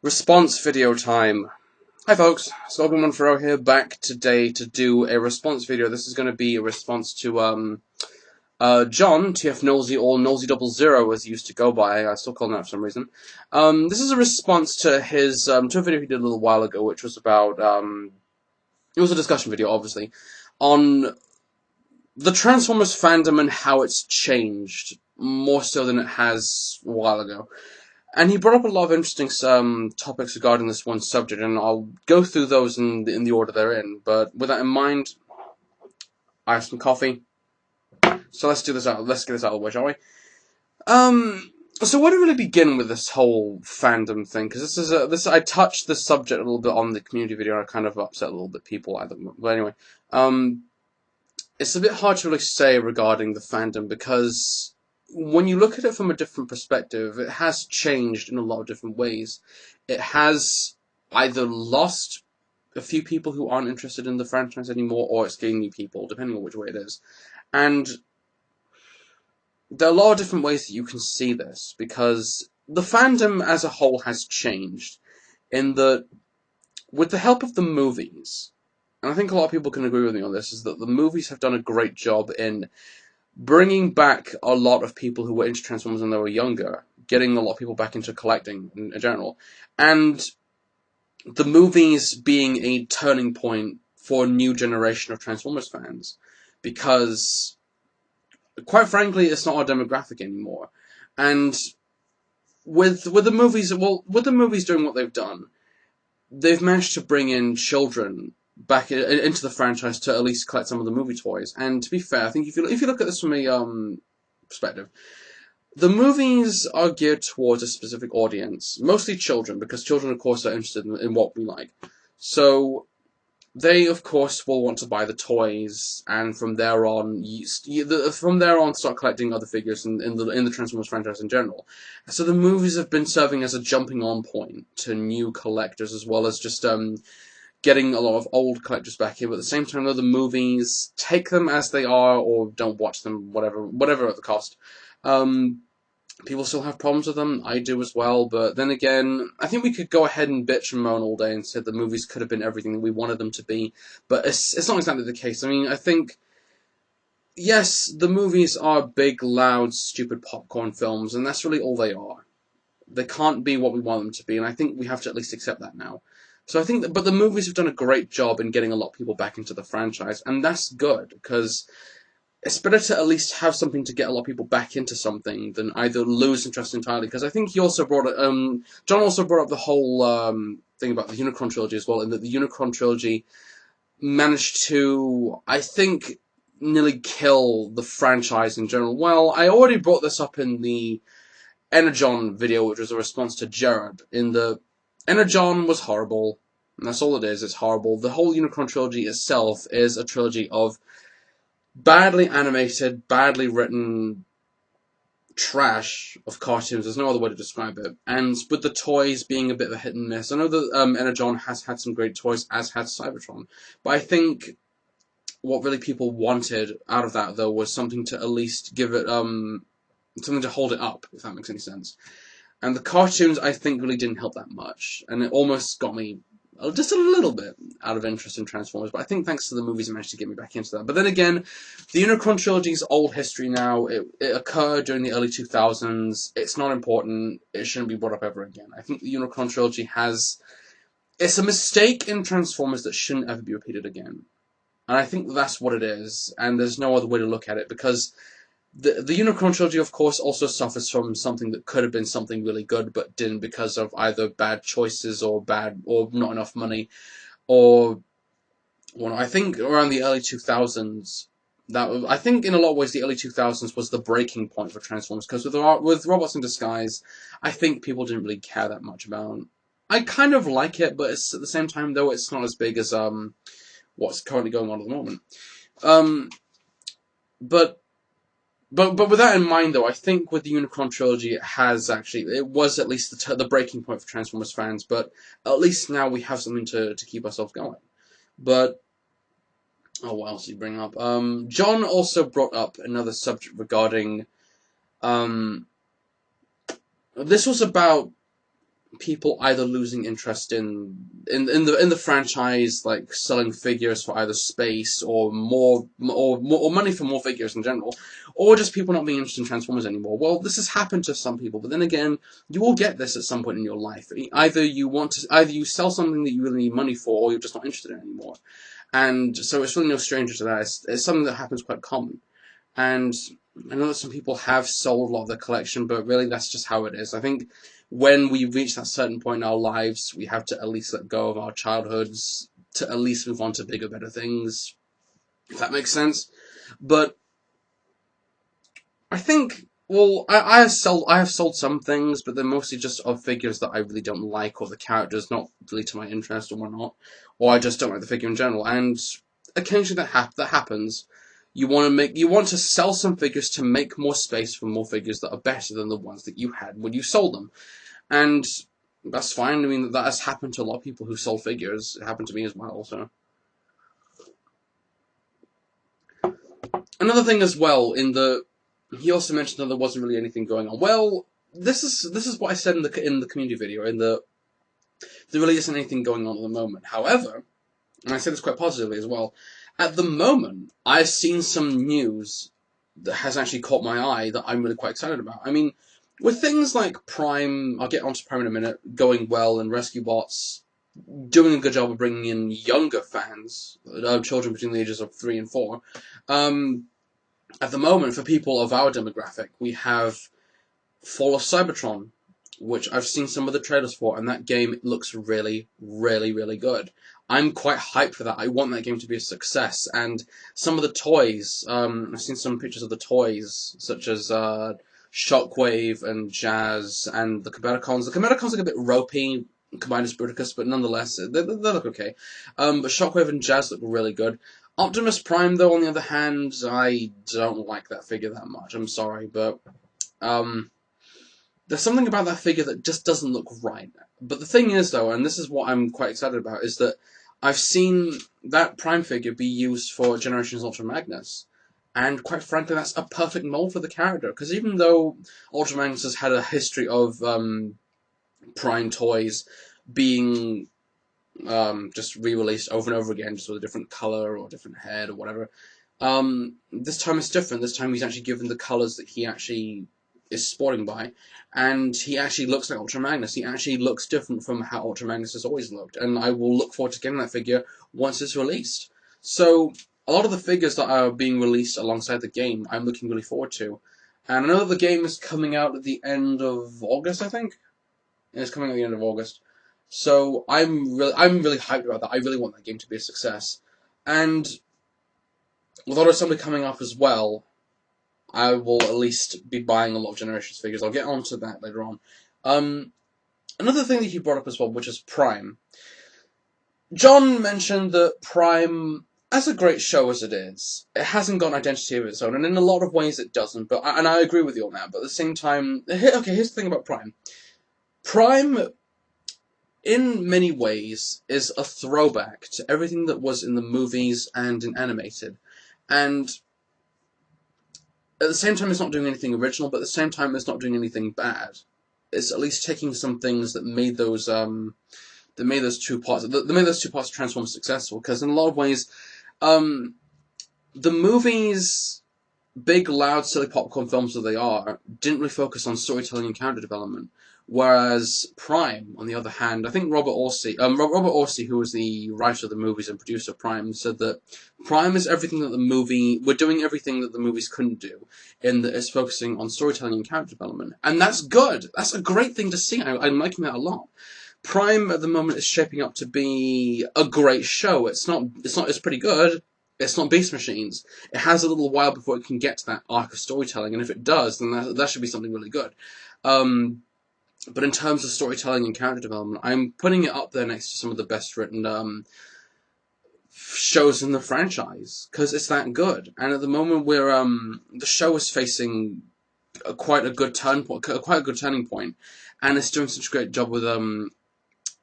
Response video time. Hi folks, Slogan140 here, back today to do a response video. This is going to be a response to John, TFknowlsy, or Knowlsy00 as he used to go by. I still call him that for some reason. This is a response to his, to a video he did a little while ago, which was about, it was a discussion video, obviously, on the Transformers fandom and how it's changed, more so than it has a while ago. And he brought up a lot of interesting topics regarding this one subject, and I'll go through those in the order they're in. But with that in mind, I have some coffee, so let's do this out. Let's get this out of the way, shall we? So where to really begin with this whole fandom thing? Because I touched this subject a little bit on the community video, and I kind of upset a little bit people. But anyway, it's a bit hard to really say regarding the fandom because when you look at it from a different perspective, it has changed in a lot of different ways. It has either lost a few people who aren't interested in the franchise anymore, or it's gained new people, depending on which way it is. And there are a lot of different ways that you can see this, because the fandom as a whole has changed, in that, with the help of the movies, and I think a lot of people can agree with me on this, is that the movies have done a great job in bringing back a lot of people who were into Transformers when they were younger, getting a lot of people back into collecting in general, and the movies being a turning point for a new generation of Transformers fans, because, quite frankly, it's not our demographic anymore. And with the movies, with the movies doing what they've done, they've managed to bring in children back into the franchise to at least collect some of the movie toys. And to be fair, I think if you look at this from a perspective, the movies are geared towards a specific audience, mostly children, because children, of course, are interested in what we like. So they, of course, will want to buy the toys, and from there on, start collecting other figures in the Transformers franchise in general. So the movies have been serving as a jumping-on point to new collectors, as well as just getting a lot of old collectors back in. But at the same time, though, the movies, take them as they are, or don't watch them, whatever at the cost. People still have problems with them. I do as well. But then again, I think we could go ahead and bitch and moan all day and say the movies could have been everything that we wanted them to be. But it's not exactly the case. I mean, I think, yes, the movies are big, loud, stupid popcorn films, and that's really all they are. They can't be what we want them to be, and I think we have to at least accept that now. So I think but the movies have done a great job in getting a lot of people back into the franchise, and that's good, because it's better to at least have something to get a lot of people back into something than either lose interest entirely. Because I think he also brought John also brought up the whole thing about the Unicron trilogy as well, and that the Unicron trilogy managed to, I think, nearly kill the franchise in general. Well, I already brought this up in the Energon video, which was a response to Jared. In the Energon was horrible, and that's all it is. It's horrible. The whole Unicron trilogy itself is a trilogy of badly animated, badly written trash of cartoons. There's no other way to describe it. And with the toys being a bit of a hit and miss. I know that Energon has had some great toys, as has Cybertron. But I think what really people wanted out of that, though, was something to at least give it, something to hold it up, if that makes any sense. And the cartoons, I think, really didn't help that much. And it almost got me just a little bit out of interest in Transformers, but I think thanks to the movies it managed to get me back into that. But then again, the Unicron trilogy's old history now. It occurred during the early 2000s. It's not important. It shouldn't be brought up ever again. I think the Unicron trilogy it's a mistake in Transformers that shouldn't ever be repeated again. And I think that's what it is, and there's no other way to look at it, because the Unicron trilogy, of course, also suffers from something that could have been something really good, but didn't because of either bad choices or not enough money, or I think around the early 2000s. I think in a lot of ways the early 2000s was the breaking point for Transformers, because with Robots in Disguise, I think people didn't really care that much about. I kind of like it, but it's, at the same time, though, it's not as big as what's currently going on at the moment. But with that in mind, though, I think with the Unicron trilogy, it was at least the breaking point for Transformers fans, but at least now we have something to keep ourselves going. But, what else did he bring up? John also brought up another subject regarding, this was about people either losing interest in the franchise, like selling figures for either space or more or money for more figures in general, or just people not being interested in Transformers anymore. Well, this has happened to some people, but then again, you will get this at some point in your life. Either you sell something that you really need money for, or you're just not interested in it anymore. And so it's really no stranger to that. It's something that happens quite common. And I know that some people have sold a lot of their collection, but really that's just how it is. I think when we reach that certain point in our lives, we have to at least let go of our childhoods to at least move on to bigger, better things, if that makes sense. But I think, well, I have sold some things, but they're mostly just of figures that I really don't like, or the character's not really to my interest, or whatnot, or I just don't like the figure in general. And occasionally that happens. You want to sell some figures to make more space for more figures that are better than the ones that you had when you sold them. And that's fine. I mean, that has happened to a lot of people who sold figures. It happened to me as well, so. Another thing as well, he also mentioned that there wasn't really anything going on. Well, this is what I said in the community video, there really isn't anything going on at the moment. However, and I say this quite positively as well, at the moment, I've seen some news that has actually caught my eye that I'm really quite excited about. I mean, with things like Prime, I'll get onto Prime in a minute, going well, and Rescue Bots doing a good job of bringing in younger fans, children between the ages of 3 and 4. At the moment, for people of our demographic, we have Fall of Cybertron, which I've seen some of the trailers for, and that game looks really, really, really good. I'm quite hyped for that. I want that game to be a success, and some of the toys, I've seen some pictures of the toys, such as Shockwave and Jazz and the Combaticons. The Combaticons look a bit ropey, combined as Bruticus, but nonetheless, they look okay. But Shockwave and Jazz look really good. Optimus Prime, though, on the other hand, I don't like that figure that much. I'm sorry, but there's something about that figure that just doesn't look right. But the thing is, though, and this is what I'm quite excited about, is that I've seen that Prime figure be used for Generations Ultra Magnus. And quite frankly, that's a perfect mold for the character. Because even though Ultra Magnus has had a history of Prime toys being just re-released over and over again, just with a different colour or different head or whatever, this time it's different. This time he's actually given the colours that he actually is sporting by, and he actually looks like Ultra Magnus. He actually looks different from how Ultra Magnus has always looked, and I will look forward to getting that figure once it's released. So, a lot of the figures that are being released alongside the game, I'm looking really forward to. And I know that the game is coming out at the end of August, I think? It's coming out at the end of August. So, I'm really hyped about that. I really want that game to be a success. And, with Auto Assembly coming up as well, I will at least be buying a lot of Generations figures. I'll get onto that later on. Another thing that he brought up as well, which is Prime. John mentioned that Prime, as a great show as it is, it hasn't got an identity of its own, and in a lot of ways it doesn't. And I agree with you on that. But at the same time, okay, here's the thing about Prime. Prime, in many ways, is a throwback to everything that was in the movies and in animated, and at the same time, it's not doing anything original, but at the same time, it's not doing anything bad. It's at least taking some things that made those two parts of Transformers successful. Because in a lot of ways, the movies, big, loud, silly popcorn films that they are, didn't really focus on storytelling and character development. Whereas Prime, on the other hand, I think Robert Orci, who was the writer of the movies and producer of Prime, said that Prime is everything that we're doing everything that the movies couldn't do, in that it's focusing on storytelling and character development. And that's good. That's a great thing to see. I'm liking that a lot. Prime at the moment is shaping up to be a great show. It's pretty good. It's not Beast Machines. It has a little while before it can get to that arc of storytelling, and if it does, then that should be something really good. But in terms of storytelling and character development, I'm putting it up there next to some of the best written shows in the franchise, because it's that good. And at the moment, the show is facing quite a good turning point, and it's doing such a great job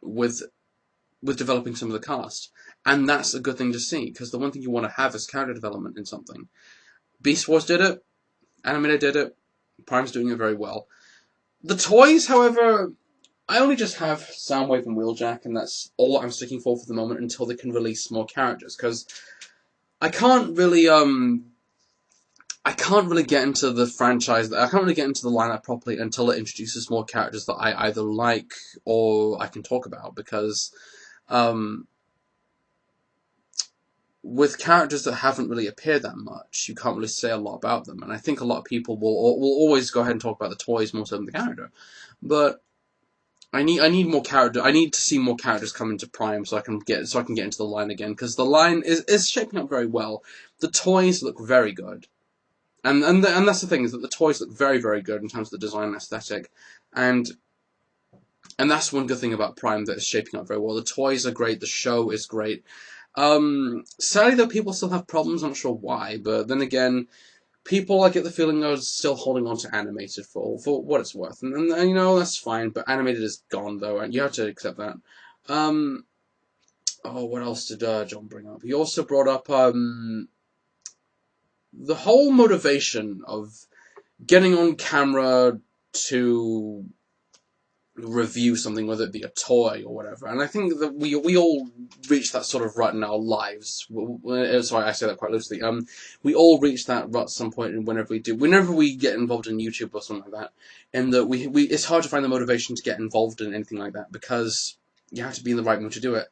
with developing some of the cast. And that's a good thing to see, because the one thing you want to have is character development in something. Beast Wars did it, Animated did it, Prime's doing it very well. The toys, however, I only just have Soundwave and Wheeljack, and that's all I'm sticking for the moment until they can release more characters, because I can't really get into the franchise. I can't really get into the lineup properly until it introduces more characters that I either like or I can talk about. Because with characters that haven't really appeared that much, you can't really say a lot about them. And I think a lot of people will always go ahead and talk about the toys more so than the character. But I need more character. I need to see more characters come into Prime so I can get into the line again, because the line is shaping up very well. The toys look very good. And that's the thing, is that the toys look very, very good in terms of the design and aesthetic, and that's one good thing about Prime that is shaping up very well. The toys are great, the show is great. Sadly though, people still have problems, I'm not sure why, but then again, people, I get the feeling, are still holding on to animated for what it's worth, and you know, that's fine, but animated is gone though, and you have to accept that. Oh, what else did John bring up? He also brought up, the whole motivation of getting on camera to review something, whether it be a toy or whatever, and I think that we all reach that sort of rut in our lives. Sorry, I say that quite loosely. We all reach that rut at some point, and whenever we get involved in YouTube or something like that, and that we it's hard to find the motivation to get involved in anything like that, because you have to be in the right mood to do it.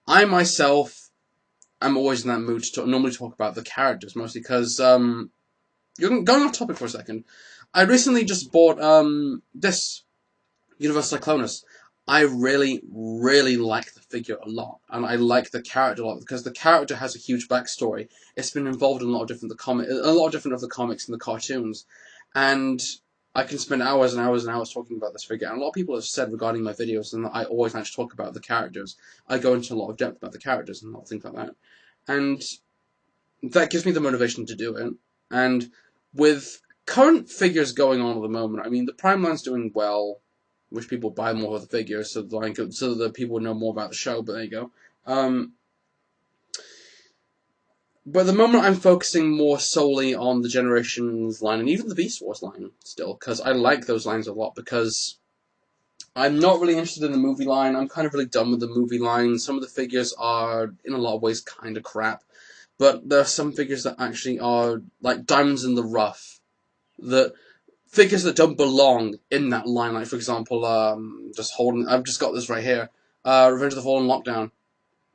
I myself am always in that mood to normally talk about the characters, mostly because, you're going off topic for a second. I recently just bought, this Universal Cyclonus. I really, really like the figure a lot, and I like the character a lot, because the character has a huge backstory. It's been involved in a lot of different of the comics and the cartoons, and I can spend hours and hours and hours talking about this figure, and a lot of people have said regarding my videos, and I always like to talk about the characters. I go into a lot of depth about the characters and a lot of things like that. And that gives me the motivation to do it. And with current figures going on at the moment, I mean, the Prime line's doing well. Wish people buy more of the figures so that people know more about the show, but there you go. But at the moment, I'm focusing more solely on the Generations line, and even the Beast Wars line still, because I like those lines a lot, because I'm not really interested in the movie line. I'm kind of really done with the movie line. Some of the figures are, in a lot of ways, kind of crap, but there are some figures that actually are, like, diamonds in the rough, that figures that don't belong in that line, like, for example, I've just got this right here, Revenge of the Fallen Lockdown.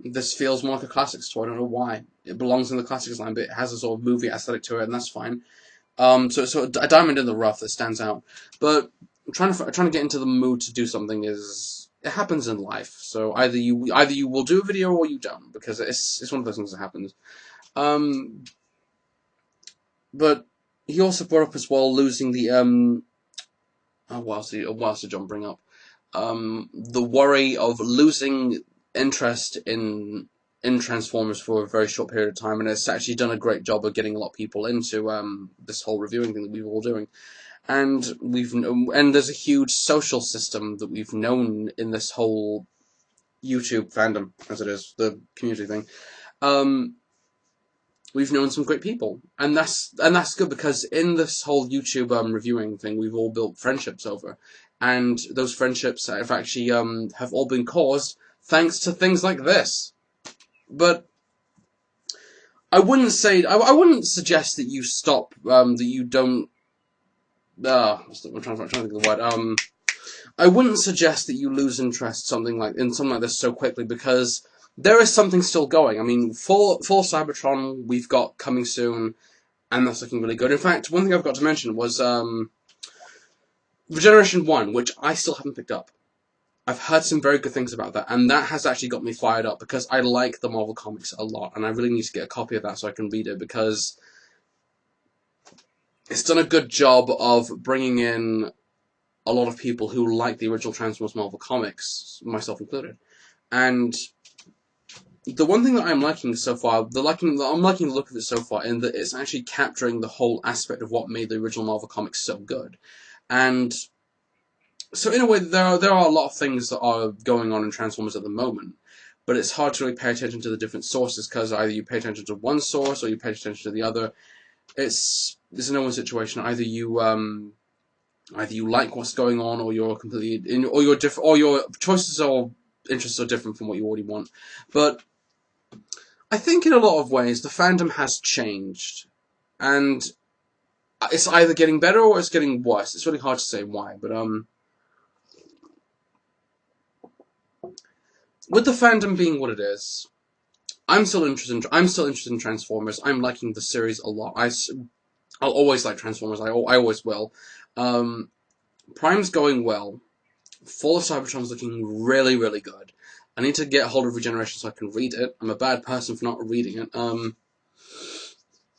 This feels more like a classics toy. I don't know why. It belongs in the classics line, but it has a sort of movie aesthetic to it, and that's fine. So a diamond in the rough that stands out. But trying to get into the mood to do something it happens in life. So either you will do a video or you don't, because it's one of those things that happens. But he also brought up as well losing the what else did John bring up? The worry of losing interest in Transformers for a very short period of time, and it's actually done a great job of getting a lot of people into this whole reviewing thing that we've all doing. And there's a huge social system that we've known in this whole YouTube fandom, as it is, the community thing. We've known some great people, and that's good, because in this whole YouTube reviewing thing, we've all built friendships over, and those friendships have actually have all been caused thanks to things like this. But I wouldn't suggest that you stop, that you don't. I'm trying to think of the word. I wouldn't suggest that you lose interest in something like this so quickly, because there is something still going. I mean, full Cybertron we've got coming soon, and that's looking really good. In fact, one thing I've got to mention was Regeneration 1, which I still haven't picked up. I've heard some very good things about that, and that has actually got me fired up, because I like the Marvel Comics a lot, and I really need to get a copy of that so I can read it, because it's done a good job of bringing in a lot of people who like the original Transformers Marvel Comics, myself included. And the one thing that I'm liking so far, I'm liking the look of it so far, in that it's actually capturing the whole aspect of what made the original Marvel Comics so good. And so in a way, there are a lot of things that are going on in Transformers at the moment, but it's hard to really pay attention to the different sources, because either you pay attention to one source or you pay attention to the other. It's a no-win situation. Either you Either you like what's going on, or you're completely or you're different, or your choices or interests are different from what you already want. But I think in a lot of ways the fandom has changed, and it's either getting better or it's getting worse. It's really hard to say why, but with the fandom being what it is, I'm still interested in Transformers. I'm liking the series a lot. I'll always like Transformers. I always will. Prime's going well. Fall of Cybertron's looking really, really good. I need to get hold of Regeneration so I can read it. I'm a bad person for not reading it.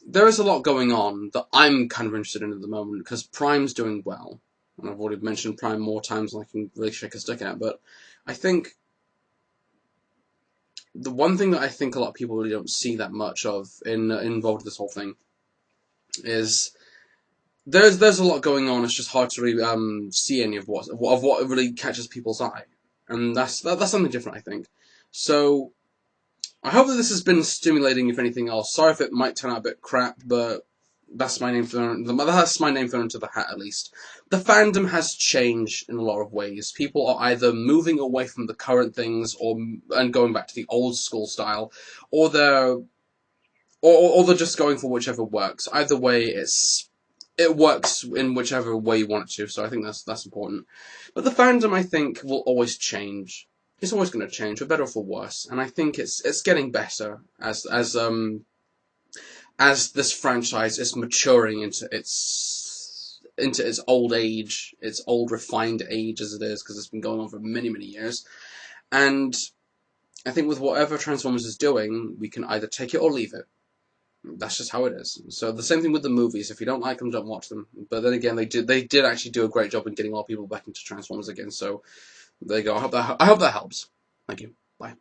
There is a lot going on that I'm kind of interested in at the moment, because Prime's doing well. And I've already mentioned Prime more times than I can really shake a stick at, but I think the one thing that I think a lot of people really don't see that much of involved in this whole thing is there's a lot going on. It's just hard to really see any of what really catches people's eye, and that's something different, I think. So I hope that this has been stimulating, if anything else. Sorry if it might turn out a bit crap, but that's my name thrown into the hat, at least. The fandom has changed in a lot of ways. People are either moving away from the current things and going back to the old school style, or they're just going for whichever works. Either way, it works in whichever way you want it to. So I think that's important. But the fandom, I think, will always change. It's always going to change, for better or for worse. And I think it's getting better as this franchise is maturing into its old age, its old refined age as it is, because it's been going on for many, many years. And I think with whatever Transformers is doing, we can either take it or leave it. That's just how it is. So the same thing with the movies. If you don't like them, don't watch them. But then again, they did actually do a great job in getting all people back into Transformers again. So there you go. I hope that helps. Thank you. Bye.